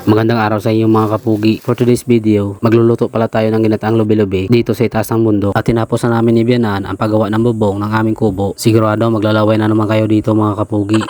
Magandang araw sa inyo mga kapugi. For today's video, magluluto pala tayo ng ginataang lubi-lubi dito sa itaas ng bundok. At tinapos na namin ni Bianan ang paggawa ng bubong ng aming kubo. Sigurado maglalaway na naman kayo dito mga kapugi.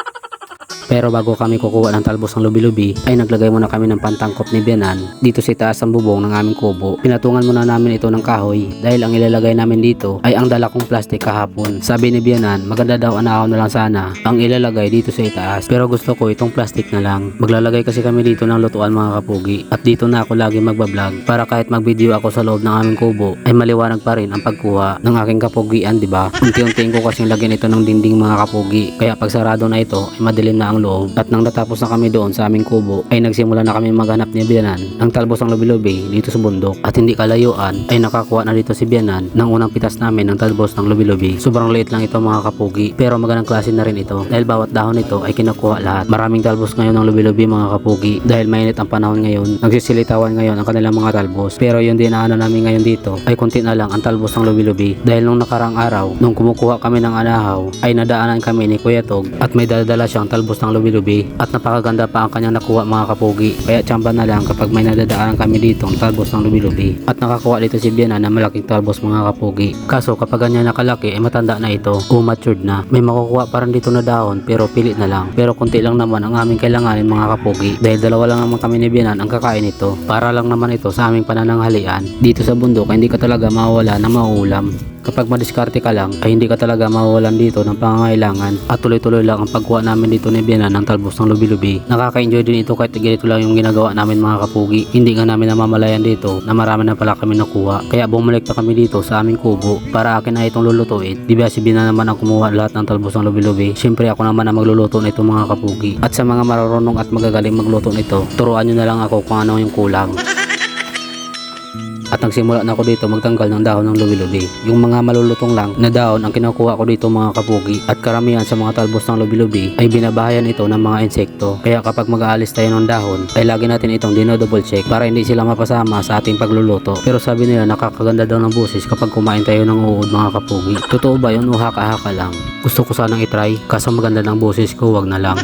Pero bago kami kukuha ng talbos ng lubi-lubi, ay naglagay muna kami ng pantangkop ni Bianan dito sa itaas ng bubong ng aming kubo. Pinatungan muna namin ito ng kahoy dahil ang ilalagay namin dito ay ang dala kong plastic kahapon. Sabi ni Bianan, maganda daw anahaw na lang sana ang ilalagay dito sa itaas. Pero gusto ko itong plastic na lang. Maglalagay kasi kami dito ng lutuan mga kapugi. At dito na ako lagi magbablog para kahit magvideo ako sa loob ng aming kubo ay maliwanag pa rin ang pagkuha ng aking kapugian, diba? Unti-untiin ko kasing lagyan ito ng dinding mga kapugi. Kaya pag sarado na ito ay madilim na ang loob. At nang natapos na kami doon sa aming kubo ay nagsimula na kami maghanap ni Bianan ng talbos ng lubi-lubi dito sa bundok. At hindi kalayuan ay nakakuha na dito si Bianan ng unang pitas namin ng talbos ng lubi-lubi. Sobrang liit lang ito mga kapugi, pero magandang klase na rin ito dahil bawat dahon nito ay kinukuha lahat. Maraming talbos ngayon ng lubi-lubi mga kapugi dahil mainit ang panahon ngayon. Nagsisilitawan ngayon ang kanilang mga talbos, pero yung dinaanan namin ngayon dito ay konti na lang ang talbos ng lubi-lubi dahil nung nakarang araw nung kumukuha kami ng anahaw ay nadaanan kami ni Kuya Tog at may dala siyang talbos ng lubi-lubi at napakaganda pa ang kanyang nakuha mga kapugi. Kaya tsamba na lang kapag may nadadaanan kami dito ng talbos ng lubi-lubi. At nakakuha dito si Bianan na malaking talbos mga kapugi. Kaso kapag ganyan nakalaki ay matanda na ito o matured na. May makukuha pa rin dito na dahon pero pili na lang. Pero kunti lang naman ang aming kailanganin mga kapugi dahil dalawa lang naman kami ni Bianan ang kakain ito. Para lang naman ito sa aming panananghalian. Dito sa bundok ay hindi ka talaga mawawala na mauulam. Kapag madiskarte ka lang ay hindi ka talaga mawawalan dito ng pangangailangan at tuloy-tuloy lang ang pagkuha namin dito ni Bianan ng talbos ng lubi-lubi. Nakaka-enjoy din ito kahit ganito lang yung ginagawa namin mga kapugi. Hindi nga namin namamalayan dito na marami na pala kami nakuha. Kaya bumalik na kami dito sa aming kubo para akin na itong lulutuin. Di ba si Bianan naman ang kumuha lahat ng talbos ng lubi-lubi. Siyempre ako naman ang magluluto nito mga kapugi. At sa mga marunong at magagaling magluto nito, turuan nyo na lang ako kung ano yung kulang. At nagsimula na ako dito magtanggal ng dahon ng lubi-lubi. Yung mga malulutong lang na dahon ang kinukuha ko dito mga kapugi. At karamihan sa mga talbos ng lubi-lubi ay binabahayan ito ng mga insekto. Kaya kapag mag-aalis tayo ng dahon ay lagi natin itong dino-double check para hindi sila mapasama sa ating pagluluto. Pero sabi nila nakakaganda daw ng busis kapag kumain tayo ng uod mga kapugi. Totoo ba yun o haka-haka lang? Gusto ko sanang itry kaso maganda ng busis ko, wag na lang.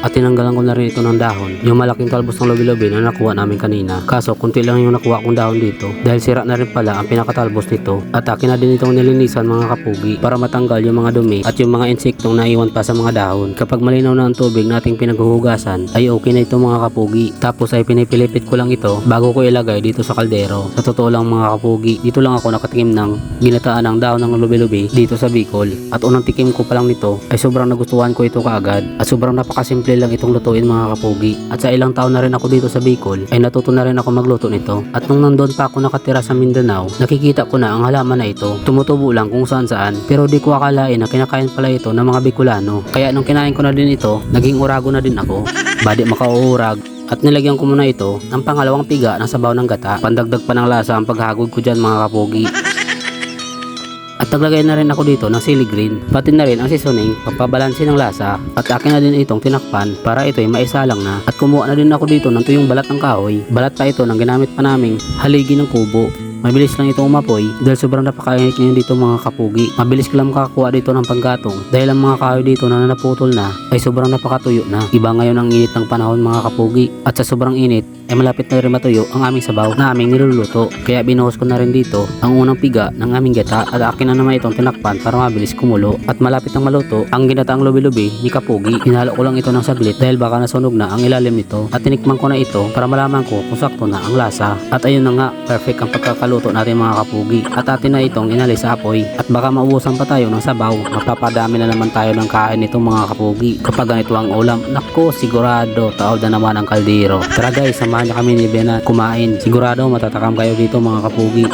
At tinanggalan ko na rin ito ng dahon, yung malaking talbos ng lubi-lubi na nakuha namin kanina. Kaso kunti lang yung nakuha kong dahon dito dahil sira na rin pala ang pinakatalbos nito. At akin na din itong nilinisan mga kapugi para matanggal yung mga dumi at yung mga insektong naiwan pa sa mga dahon. Kapag malinaw na ang tubig nating pinaghuhugasan ay okay na ito mga kapugi. Tapos ay pinipilipit ko lang ito bago ko ilagay dito sa kaldero. Sa totoo lang mga kapugi, dito lang ako nakatikim ng ginataan ng dahon ng lubi-lubi dito sa Bicol. At unang tikim ko pa lang nito ay sobrang nagustuhan ko ito kaagad at sobrang napakasimple lang itong lutuin mga kapugi. At sa ilang taon na rin ako dito sa Bicol ay natuto na rin ako magluto nito. At nung nandun pa ako nakatira sa Mindanao, nakikita ko na ang halaman na ito tumutubo lang kung saan saan, pero di ko akalain na kinakain pala ito ng mga Bicolano. Kaya nung kinain ko na din ito, naging urago na din ako. Badi makauurag. At nilagyan ko muna ito ng pangalawang piga ng sabaw ng gata. Pandagdag pa ng lasa ang paghagod ko dyan mga kapugi. At naglagay na rin ako dito ng sili green, pati na rin ang seasoning, pampabalansin ng lasa. At akin na din itong tinakpan para ito ay maisalang na. At kumuha na din ako dito ng tuyong balat ng kahoy. Balat pa ito ng ginamit pa naming haligi ng kubo. Mabilis lang itong umapoy dahil sobrang napakainit niya dito mga kapugi. Mabilis ko lang makakuha dito ng panggatong dahil ang mga kahoy dito na naputol na ay sobrang napakatuyo na. Iba ngayon ang init ng panahon mga kapugi. At sa sobrang init ay malapit na rin matuyo ang aming sabaw na aming niluluto. Kaya binuhos ko na rin dito ang unang piga ng aming gata at akin na naman itong tinakpan para mabilis kumulo. At malapit ng maluto ang ginataang lubi-lubi ni kapugi. Hinalo ko lang ito ng saglit dahil baka nasunog na ang ilalim nito. At tinikman ko na ito para malaman ko kung sakto na ang lasa. At ayun na nga, perfect ang pagkakaluto natin mga kapugi. At atin na itong inalis sa apoy. At baka maubusan pa tayo ng sabaw. Mapapadami na naman tayo ng kain nitong mga kapugi. Kapag ganito ang ulam, nako sigurado taob na naman ang kaldero. Tara guys, samahan niyo kami ni Bianan kumain. Sigurado matatakam kayo dito mga kapugi.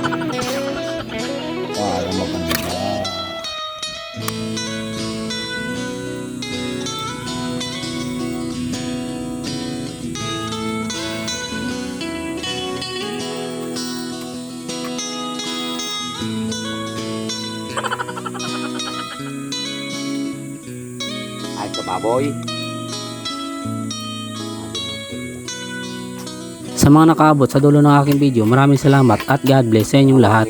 Ay, baboy. Sa mga nakaabot sa dulo ng aking video, maraming salamat at God bless sa inyong lahat.